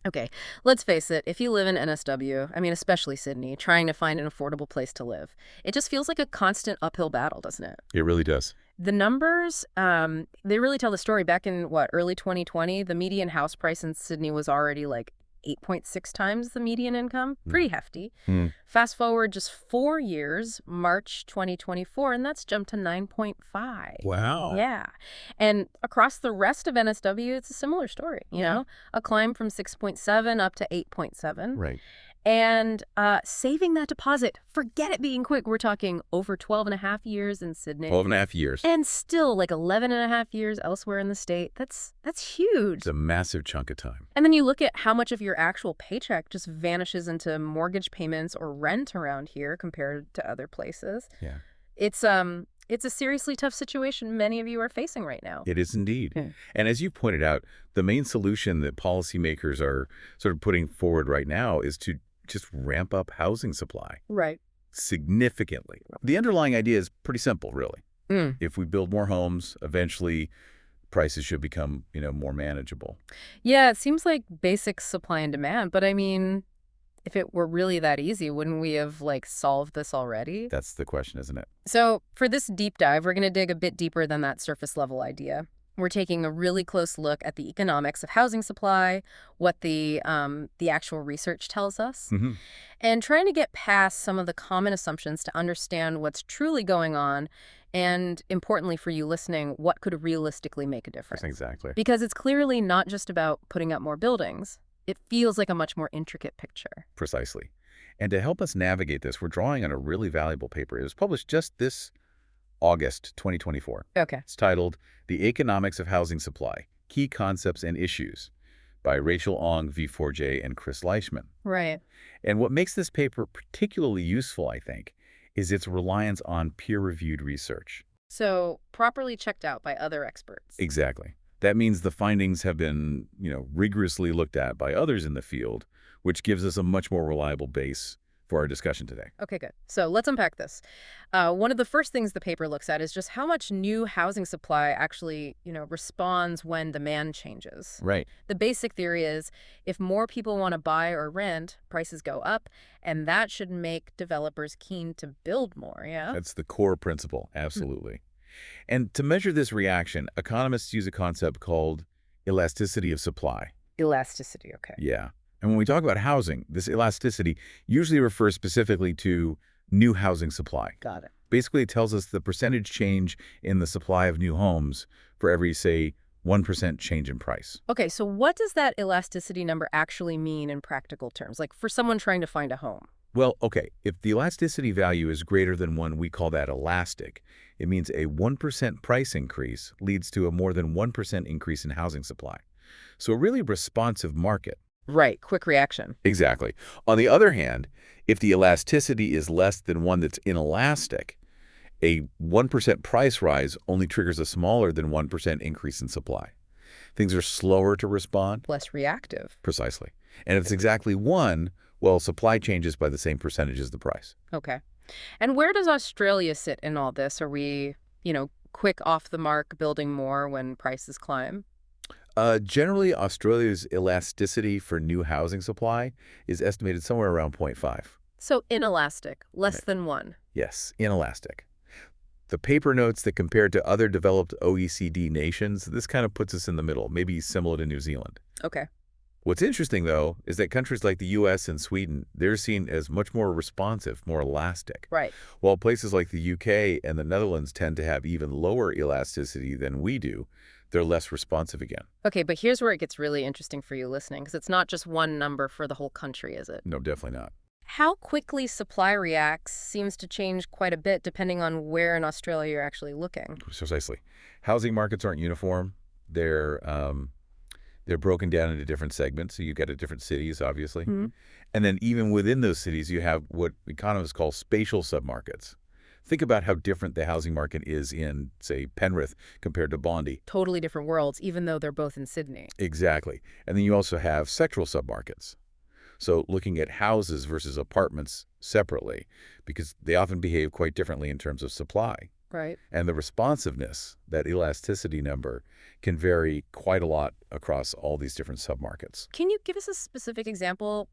Okay, let's face it, if you live in NSW, I mean, especially Sydney, trying to find an affordable place to live, it just feels like a constant uphill battle, doesn't it? It really does. The numbers, they really tell the story. Back in, what, early 2020, the median house price in Sydney was already like 8.6 times the median income. Pretty hefty. Mm. Fast forward just 4 years, March 2024, and that's jumped to 9.5. Wow. Yeah. And across the rest of NSW, it's a similar story, a climb from 6.7 up to 8.7. Right. And saving that deposit, forget it being quick. We're talking over 12 and a half years in Sydney. 12 and a half years. And still like 11 and a half years elsewhere in the state. That's huge. It's a massive chunk of time. And then you look at how much of your actual paycheck just vanishes into mortgage payments or rent around here compared to other places. Yeah. It's a seriously tough situation many of you are facing right now. It is indeed. Yeah. And as you pointed out, the main solution that policymakers are sort of putting forward right now is to just ramp up housing supply Right. significantly. The underlying idea is pretty simple, really. Mm. If we build more homes, eventually prices should become, more manageable. Yeah, it seems like basic supply and demand, but I mean, if it were really that easy, wouldn't we have solved this already? That's the question, isn't it? So for this deep dive, we're going to dig a bit deeper than that surface level idea. We're taking a really close look at the economics of housing supply, what the actual research tells us, Mm-hmm. and trying to get past some of the common assumptions to understand what's truly going on, and importantly for you listening, what could realistically make a difference. Exactly. Because it's clearly not just about putting up more buildings. It feels like a much more intricate picture. Precisely. And to help us navigate this, we're drawing on a really valuable paper. It was published just this August 2024. Okay. It's titled The Economics of Housing Supply, Key Concepts and Issues by Rachel Ong, V4J, and Chris Leishman. Right. And what makes this paper particularly useful, I think, is its reliance on peer-reviewed research. So properly checked out by other experts. Exactly. That means the findings have been, rigorously looked at by others in the field, which gives us a much more reliable base for our discussion today. Okay, good. So let's unpack this. One of the first things the paper looks at is just how much new housing supply actually, responds when demand changes. Right. The basic theory is if more people want to buy or rent, prices go up, and that should make developers keen to build more, yeah? That's the core principle, absolutely. And to measure this reaction, economists use a concept called elasticity of supply. Elasticity, okay. Yeah. And when we talk about housing, this elasticity usually refers specifically to new housing supply. Got it. Basically, it tells us the percentage change in the supply of new homes for every, say, 1% change in price. Okay, so what does that elasticity number actually mean in practical terms, like for someone trying to find a home? Well, okay, if the elasticity value is greater than 1, we call that elastic. It means a 1% price increase leads to a more than 1% increase in housing supply. So a really responsive market. Right, quick reaction. Exactly. On the other hand, if the elasticity is less than 1 that's inelastic, a 1% price rise only triggers a smaller than 1% increase in supply. Things are slower to respond. Less reactive. Precisely. And if it's exactly 1, well, supply changes by the same percentage as the price. Okay. And where does Australia sit in all this? Are we, quick off the mark building more when prices climb? Generally, Australia's elasticity for new housing supply is estimated somewhere around 0.5. So inelastic, less Right. than 1. Yes, inelastic. The paper notes that compared to other developed OECD nations, this kind of puts us in the middle, maybe similar to New Zealand. Okay. What's interesting, though, is that countries like the U.S. and Sweden, they're seen as much more responsive, more elastic. Right. While places like the UK and the Netherlands tend to have even lower elasticity than we do, they're less responsive again. Okay, but here's where it gets really interesting for you listening, because it's not just one number for the whole country, is it? No, definitely not. How quickly supply reacts seems to change quite a bit depending on where in Australia you're actually looking. Precisely. Housing markets aren't uniform. They're broken down into different segments, so you've got different cities, obviously. Mhm. And then even within those cities, you have what economists call spatial submarkets. Think about how different the housing market is in, say, Penrith compared to Bondi. Totally different worlds, even though they're both in Sydney. Exactly. And then you also have sectoral submarkets. So looking at houses versus apartments separately, because they often behave quite differently in terms of supply. Right. And the responsiveness, that elasticity number, can vary quite a lot across all these different submarkets. Can you give us a specific example,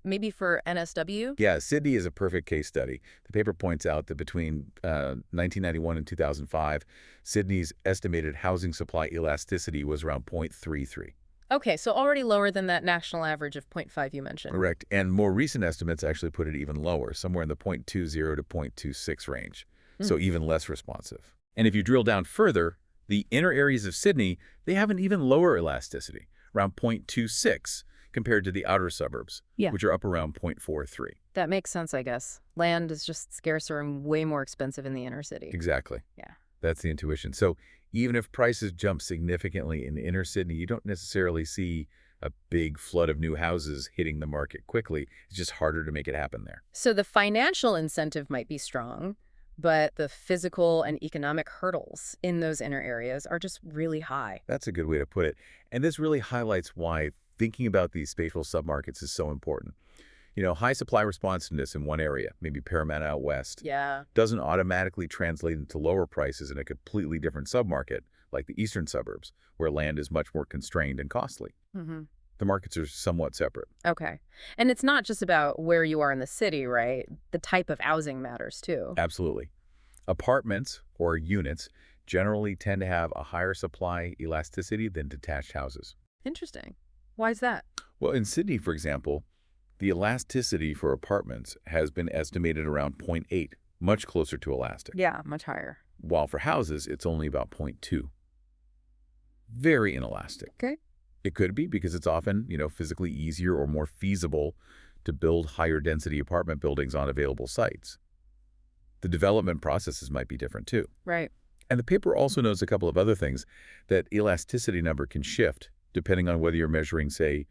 maybe for NSW? Yeah, Sydney is a perfect case study. The paper points out that between 1991 and 2005, Sydney's estimated housing supply elasticity was around 0.33. Okay, so already lower than that national average of 0.5 you mentioned. Correct. And more recent estimates actually put it even lower, somewhere in the 0.20 to 0.26 range, so Mm. even less responsive. And if you drill down further, the inner areas of Sydney, they have an even lower elasticity, around 0.26, compared to the outer suburbs, Yeah. which are up around 0.43. That makes sense, I guess. Land is just scarcer and way more expensive in the inner city. Exactly. Yeah. That's the intuition. So even if prices jump significantly in inner Sydney, you don't necessarily see a big flood of new houses hitting the market quickly. It's just harder to make it happen there. So the financial incentive might be strong, but the physical and economic hurdles in those inner areas are just really high. That's a good way to put it. And this really highlights why thinking about these spatial submarkets is so important. High supply responsiveness in one area, maybe Paramount out west, Yeah. doesn't automatically translate into lower prices in a completely different submarket, like the eastern suburbs, where land is much more constrained and costly. Hmm. The markets are somewhat separate. Okay. And it's not just about where you are in the city, right? The type of housing matters too. Absolutely. Apartments, or units, generally tend to have a higher supply elasticity than detached houses. Interesting. Why is that? Well, in Sydney, for example, the elasticity for apartments has been estimated around zero point 0.8, much closer to elastic, Yeah, much higher. while for houses, it's only about zero point 0.2. Very inelastic. Okay. It could be because it's often, physically easier or more feasible to build higher density apartment buildings on available sites. The development processes might be different too. Right. And the paper also notes a couple of other things. That elasticity number can shift depending on whether you're measuring, say,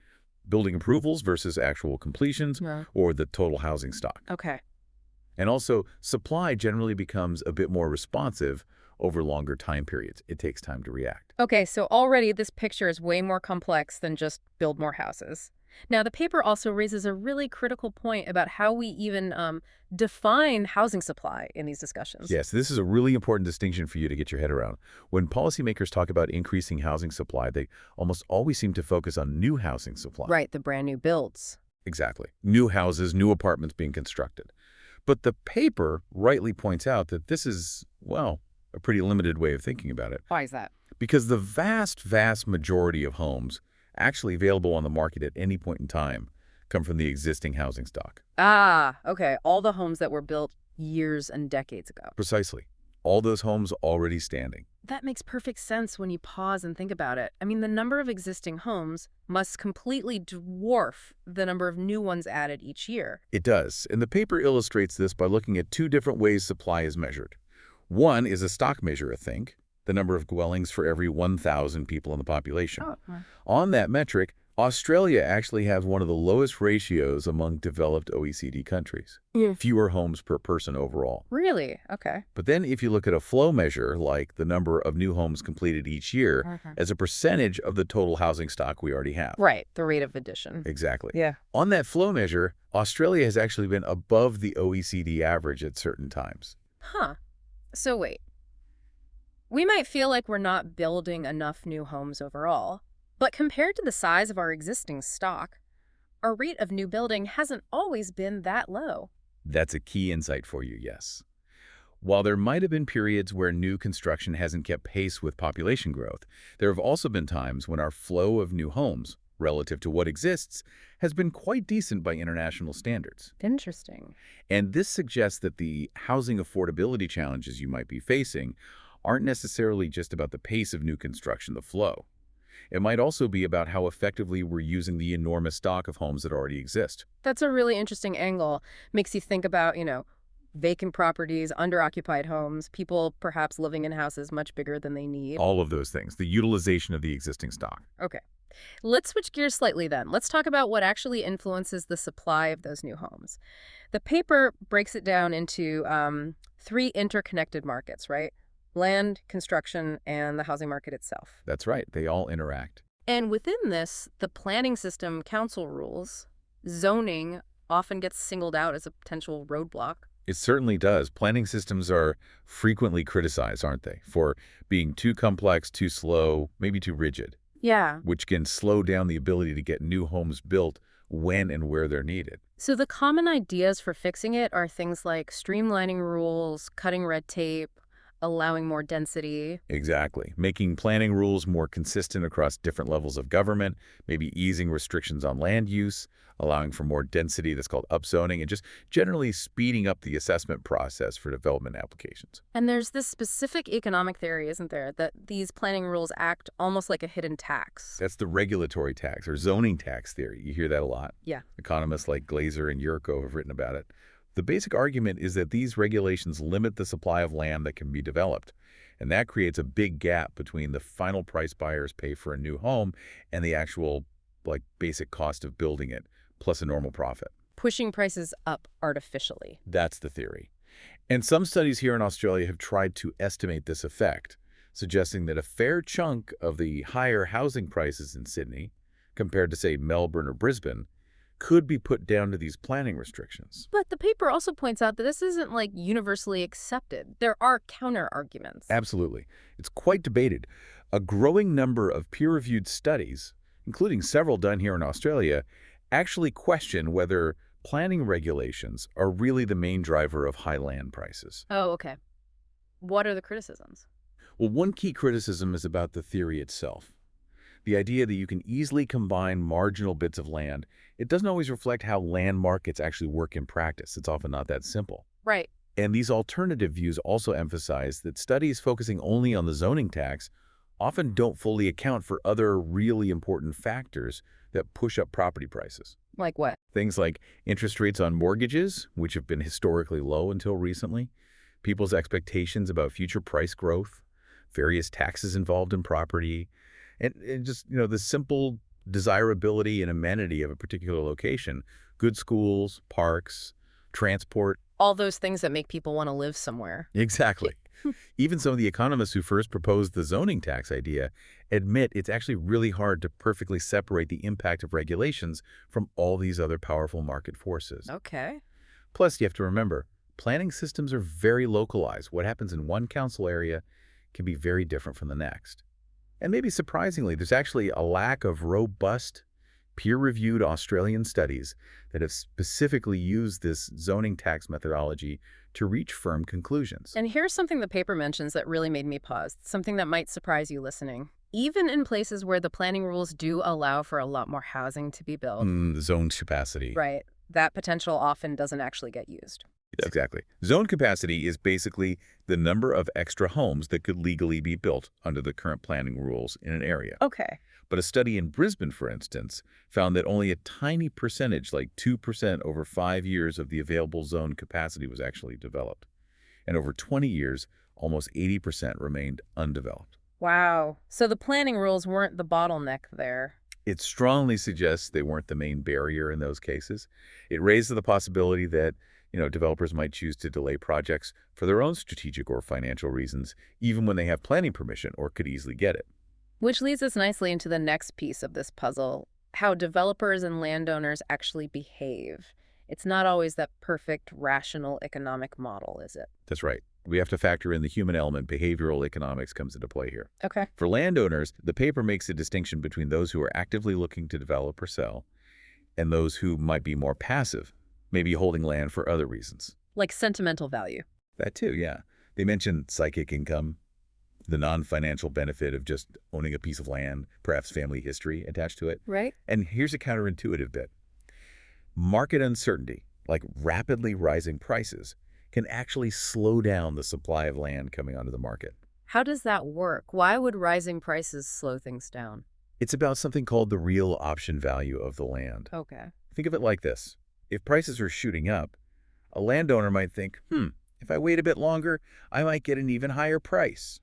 building approvals versus actual completions Yeah. or the total housing stock. Okay. And also, supply generally becomes a bit more responsive over longer time periods. It takes time to react. Okay, so already this picture is way more complex than just build more houses. Now, the paper also raises a really critical point about how we even define housing supply in these discussions. Yes, this is a really important distinction for you to get your head around. When policymakers talk about increasing housing supply, they almost always seem to focus on new housing supply. Right, the brand new builds. Exactly. New houses, new apartments being constructed. But the paper rightly points out that this is, well, a pretty limited way of thinking about it. Why is that? Because the vast, vast majority of homes actually available on the market at any point in time come from the existing housing stock. Ah, okay. All the homes that were built years and decades ago. Precisely. All those homes already standing. That makes perfect sense when you pause and think about it. I mean, the number of existing homes must completely dwarf the number of new ones added each year. It does. And the paper illustrates this by looking at two different ways supply is measured. One is a stock measure, I think, the number of dwellings for every 1,000 people in the population. Oh, well. On that metric, Australia actually has one of the lowest ratios among developed OECD countries. Yeah. Fewer homes per person overall. Really? Okay. But then if you look at a flow measure, like the number of new homes completed each year, Okay. as a percentage of the total housing stock we already have. Right, the rate of addition. Exactly. Yeah. On that flow measure, Australia has actually been above the OECD average at certain times. Huh. So wait. We might feel like we're not building enough new homes overall, but compared to the size of our existing stock, our rate of new building hasn't always been that low. That's a key insight for you, yes. While there might have been periods where new construction hasn't kept pace with population growth, there have also been times when our flow of new homes, relative to what exists, has been quite decent by international standards. Interesting. And this suggests that the housing affordability challenges you might be facing aren't necessarily just about the pace of new construction, the flow. It might also be about how effectively we're using the enormous stock of homes that already exist. That's a really interesting angle. Makes you think about, vacant properties, underoccupied homes, people perhaps living in houses much bigger than they need. All of those things, the utilization of the existing stock. Okay. Let's switch gears slightly then. Let's talk about what actually influences the supply of those new homes. The paper breaks it down into 3 interconnected markets, right? Land, construction, and the housing market itself. That's right, they all interact. And within this, the planning system council rules, zoning often gets singled out as a potential roadblock. It certainly does. Planning systems are frequently criticized, aren't they, for being too complex, too slow, maybe too rigid, Yeah. which can slow down the ability to get new homes built when and where they're needed. So the common ideas for fixing it are things like streamlining rules, cutting red tape, allowing more density. Exactly. Making planning rules more consistent across different levels of government, maybe easing restrictions on land use, allowing for more density that's called upzoning, and just generally speeding up the assessment process for development applications. And there's this specific economic theory, isn't there, that these planning rules act almost like a hidden tax. That's the regulatory tax or zoning tax theory. You hear that a lot. Yeah. Economists like Glazer and Yurko have written about it. The basic argument is that these regulations limit the supply of land that can be developed, and that creates a big gap between the final price buyers pay for a new home and the actual, basic cost of building it, plus a normal profit. Pushing prices up artificially. That's the theory. And some studies here in Australia have tried to estimate this effect, suggesting that a fair chunk of the higher housing prices in Sydney, compared to, say, Melbourne or Brisbane, could be put down to these planning restrictions. But the paper also points out that this isn't like universally accepted. There are counter arguments. Absolutely. It's quite debated. A growing number of peer-reviewed studies, including several done here in Australia, actually question whether planning regulations are really the main driver of high land prices. Oh, okay. What are the criticisms? Well, one key criticism is about the theory itself. The idea that you can easily combine marginal bits of land, it doesn't always reflect how land markets actually work in practice. It's often not that simple. Right. And these alternative views also emphasize that studies focusing only on the zoning tax often don't fully account for other really important factors that push up property prices. Like what? Things like interest rates on mortgages, which have been historically low until recently, people's expectations about future price growth, various taxes involved in property, and just, the simple desirability and amenity of a particular location, good schools, parks, transport. All those things that make people want to live somewhere. Exactly. Even some of the economists who first proposed the zoning tax idea admit it's actually really hard to perfectly separate the impact of regulations from all these other powerful market forces. Okay. Plus, you have to remember, planning systems are very localized. What happens in one council area can be very different from the next. And maybe surprisingly, there's actually a lack of robust, peer-reviewed Australian studies that have specifically used this zoning tax methodology to reach firm conclusions. And here's something the paper mentions that really made me pause, something that might surprise you listening. Even in places where the planning rules do allow for a lot more housing to be built, The zone capacity. right, that potential often doesn't actually get used. Exactly. Zone capacity is basically the number of extra homes that could legally be built under the current planning rules in an area. Okay. But a study in Brisbane, for instance, found that only a tiny percentage, like 2% over 5 years of the available zone capacity was actually developed. And over 20 years, almost 80% remained undeveloped. Wow. So the planning rules weren't the bottleneck there. It strongly suggests they weren't the main barrier in those cases. It raises the possibility that, developers might choose to delay projects for their own strategic or financial reasons, even when they have planning permission or could easily get it. Which leads us nicely into the next piece of this puzzle, how developers and landowners actually behave. It's not always that perfect, rational economic model, is it? That's right. We have to factor in the human element. Behavioral economics comes into play here. Okay. For landowners, the paper makes a distinction between those who are actively looking to develop or sell and those who might be more passive, maybe holding land for other reasons. Like sentimental value. That too, yeah. They mention psychic income, the non-financial benefit of just owning a piece of land, perhaps family history attached to it. Right? And here's a counterintuitive bit. Market uncertainty, like rapidly rising prices, can actually slow down the supply of land coming onto the market. How does that work? Why would rising prices slow things down? It's about something called the real option value of the land. Okay. Think of it like this. If prices are shooting up, a landowner might think, if I wait a bit longer, I might get an even higher price.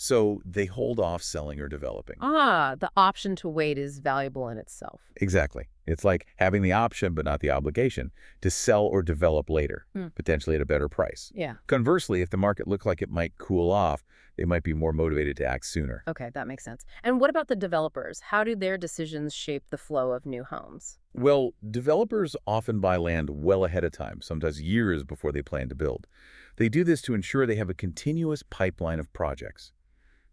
So they hold off selling or developing. Ah, the option to wait is valuable in itself. Exactly. It's like having the option, but not the obligation, to sell or develop later, Hmm. potentially at a better price. Yeah. Conversely, if the market looked like it might cool off, they might be more motivated to act sooner. Okay, that makes sense. And what about the developers? How do their decisions shape the flow of new homes? Well, developers often buy land well ahead of time, sometimes years before they plan to build. They do this to ensure they have a continuous pipeline of projects.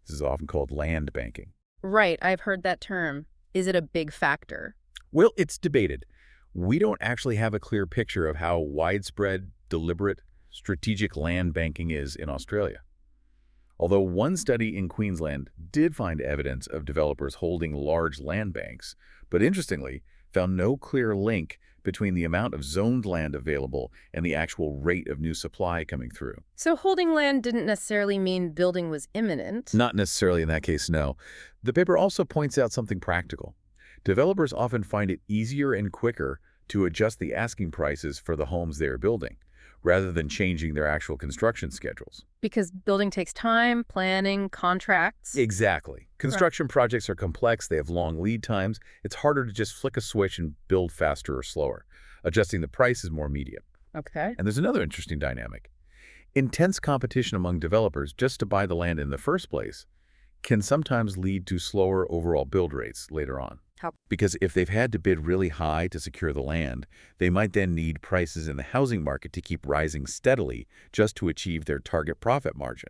This is often called land banking. Right, I've heard that term. Is it a big factor? Well, it's debated. We don't actually have a clear picture of how widespread, deliberate, strategic land banking is in Australia. Although one study in Queensland did find evidence of developers holding large land banks, but interestingly, found no clear link between the amount of zoned land available and the actual rate of new supply coming through. So holding land didn't necessarily mean building was imminent. Not necessarily in that case, no. The paper also points out something practical. Developers often find it easier and quicker to adjust the asking prices for the homes they are building, rather than changing their actual construction schedules. Because building takes time, planning, contracts. Exactly. Construction projects are complex, they have long lead times. It's harder to just flick a switch and build faster or slower. Adjusting the price is more immediate. Okay. And there's another interesting dynamic. Intense competition among developers just to buy the land in the first place can sometimes lead to slower overall build rates later on. How? Because if they've had to bid really high to secure the land, they might then need prices in the housing market to keep rising steadily just to achieve their target profit margin.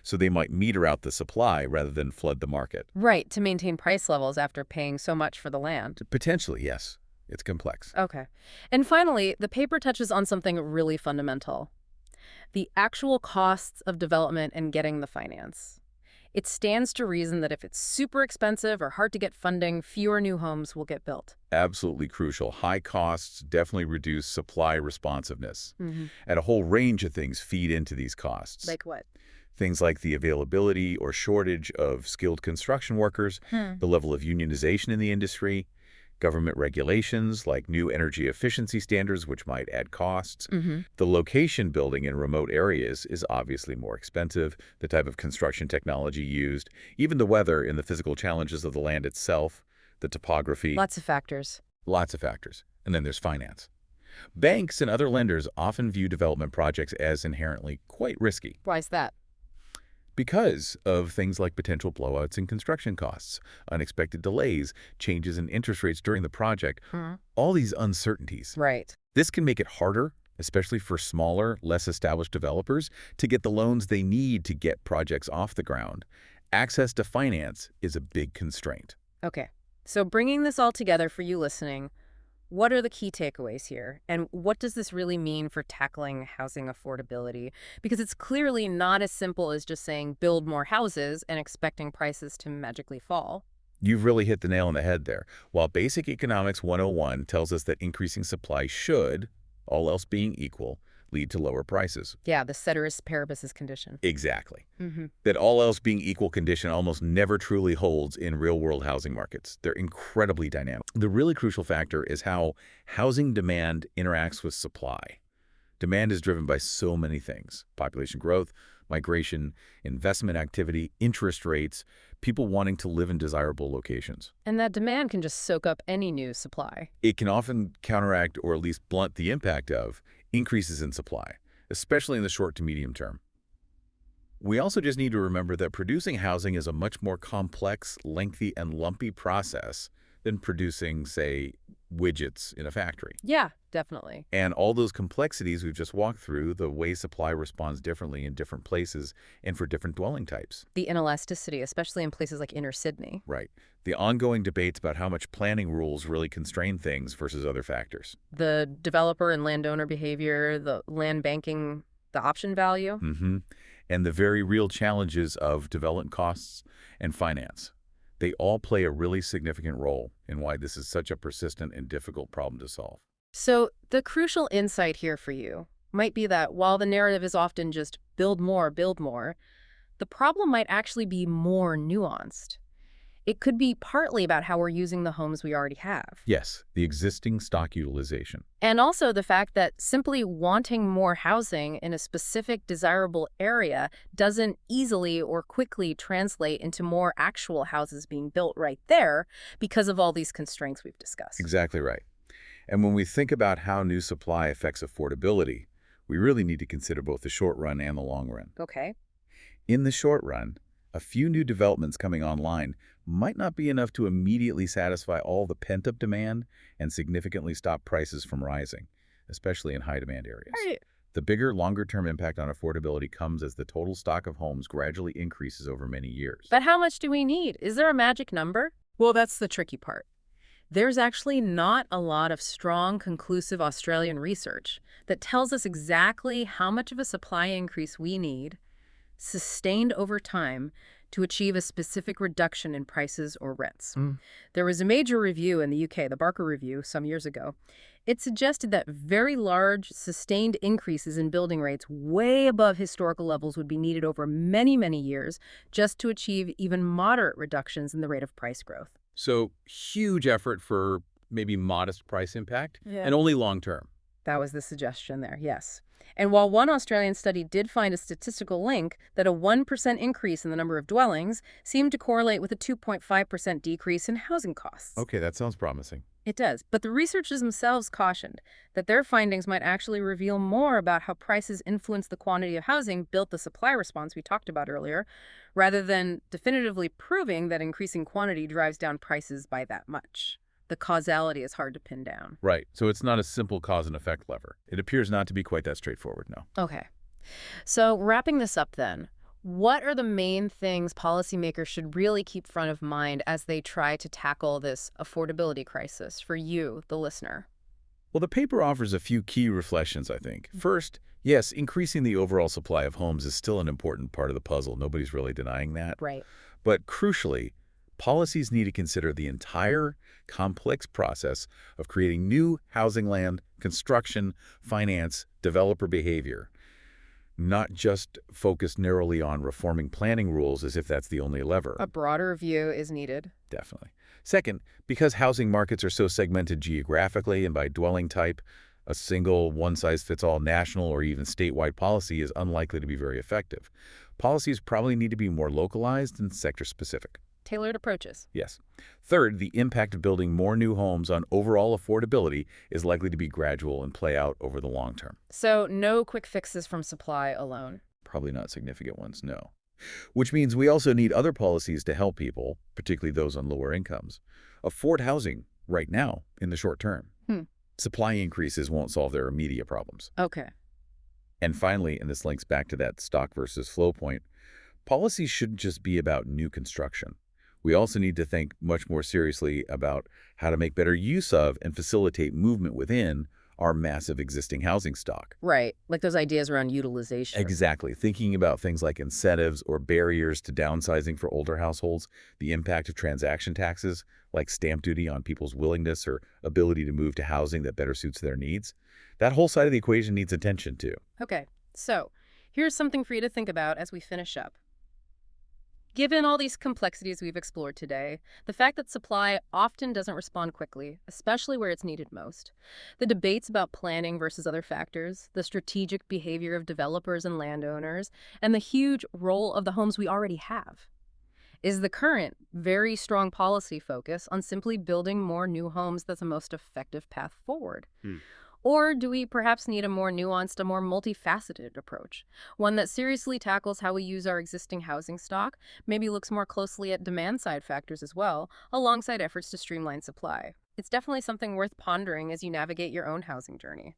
So they might meter out the supply rather than flood the market. Right, to maintain price levels after paying so much for the land. Potentially, yes. It's complex. Okay. And finally, the paper touches on something really fundamental: the actual costs of development and getting the finance. It stands to reason that if it's super expensive or hard to get funding, fewer new homes will get built. Absolutely crucial. High costs definitely reduce supply responsiveness. Mm-hmm. And a whole range of things feed into these costs. Like what? Things like the availability or shortage of skilled construction workers, the level of unionization in the industry, government regulations like new energy efficiency standards, which might add costs. Mm-hmm. The location building in remote areas is obviously more expensive, the type of construction technology used, even the weather and the physical challenges of the land itself, the topography. Lots of factors. Lots of factors. And then there's finance. Banks and other lenders often view development projects as inherently quite risky Why is that? because of things like potential blowouts in construction costs, unexpected delays, changes in interest rates during the project, all these uncertainties. Right. This can make it harder, especially for smaller, less established developers, to get the loans they need to get projects off the ground. Access to finance is a big constraint. Okay. So bringing this all together for you listening, what are the key takeaways here? And what does this really mean for tackling housing affordability? Because it's clearly not as simple as just saying build more houses and expecting prices to magically fall. You've really hit the nail on the head there. While Basic Economics 101 tells us that increasing supply should, all else being equal, lead to lower prices. Yeah, the ceteris paribus condition. Exactly. Mm-hmm. That all else being equal condition almost never truly holds in real-world housing markets. They're incredibly dynamic. The really crucial factor is how housing demand interacts with supply. Demand is driven by so many things: population growth, migration, investment activity, interest rates, people wanting to live in desirable locations. And that demand can just soak up any new supply. It can often counteract or at least blunt the impact of increases in supply, especially in the short to medium term. We also just need to remember that producing housing is a much more complex, lengthy, and lumpy process than producing, say, widgets in a factory. Yeah, definitely. And all those complexities we've just walked through, the way supply responds differently in different places and for different dwelling types. The inelasticity, especially in places like inner Sydney. Right. The ongoing debates about how much planning rules really constrain things versus other factors. The developer and landowner behavior, the land banking, the option value. And the very real challenges of development costs and finance. They all play a really significant role in why this is such a persistent and difficult problem to solve. So the crucial insight here for you might be that while the narrative is often just build more, the problem might actually be more nuanced. it could be partly about how we're using the homes we already have. Yes, the existing stock utilization. And also the fact that simply wanting more housing in a specific desirable area doesn't easily or quickly translate into more actual houses being built right there because of all these constraints we've discussed. Exactly right. And when we think about how new supply affects affordability, we really need to consider both the short run and the long run. Okay. In the short run, a few new developments coming online might not be enough to immediately satisfy all the pent-up demand and significantly stop prices from rising, especially in high-demand areas. Right. The bigger, longer-term impact on affordability comes as the total stock of homes gradually increases over many years. But how much do we need? Is there a magic number? Well, that's the tricky part. There's actually not a lot of strong, conclusive Australian research that tells us exactly how much of a supply increase we need, sustained over time, to achieve a specific reduction in prices or rents. There was a major review in the UK, the Barker Review, some years ago. It suggested that very large, sustained increases in building rates way above historical levels would be needed over many, many years just to achieve even moderate reductions in the rate of price growth. So, huge effort for maybe modest price impact, Yeah. and only long-term. That was the suggestion there, yes. And while one Australian study did find a statistical link that a 1% increase in the number of dwellings seemed to correlate with a 2.5% decrease in housing costs. Okay, that sounds promising. It does. But the researchers themselves cautioned that their findings might actually reveal more about how prices influence the quantity of housing built the supply response we talked about earlier, rather than definitively proving that increasing quantity drives down prices by that much. The causality is hard to pin down. Right, so it's not a simple cause and effect lever. It appears not to be quite that straightforward, no. Okay. So wrapping this up then, what are the main things policymakers should really keep front of mind as they try to tackle this affordability crisis for you, the listener? Well, the paper offers a few key reflections, I think. First, yes, increasing the overall supply of homes is still an important part of the puzzle. Nobody's really denying that. Right. But crucially, policies need to consider the entire complex process of creating new housing land, construction, finance, developer behavior, not just focus narrowly on reforming planning rules as if that's the only lever. A broader view is needed. Definitely. Second, because housing markets are so segmented geographically and by dwelling type, a single one-size-fits-all national or even statewide policy is unlikely to be very effective. Policies probably need to be more localized and sector-specific. Tailored approaches. Yes. Third, the impact of building more new homes on overall affordability is likely to be gradual and play out over the long term. So no quick fixes from supply alone. Probably not significant ones, no. Which means we also need other policies to help people, particularly those on lower incomes, afford housing right now in the short term. Supply increases won't solve their immediate problems. Okay. And finally, and this links back to that stock versus flow point, policies shouldn't just be about new construction. We also need to think much more seriously about how to make better use of and facilitate movement within our massive existing housing stock. Right. Like those ideas around utilization. Exactly. Thinking about things like incentives or barriers to downsizing for older households, the impact of transaction taxes, like stamp duty on people's willingness or ability to move to housing that better suits their needs. That whole side of the equation needs attention too. Okay. So here's something for you to think about as we finish up. Given all these complexities we've explored today, the fact that supply often doesn't respond quickly, especially where it's needed most, the debates about planning versus other factors, the strategic behavior of developers and landowners, and the huge role of the homes we already have, is the current, very strong policy focus on simply building more new homes that's the most effective path forward? Or do we perhaps need a more nuanced, a more multifaceted approach? One that seriously tackles how we use our existing housing stock, maybe looks more closely at demand-side factors as well, alongside efforts to streamline supply. It's definitely something worth pondering as you navigate your own housing journey.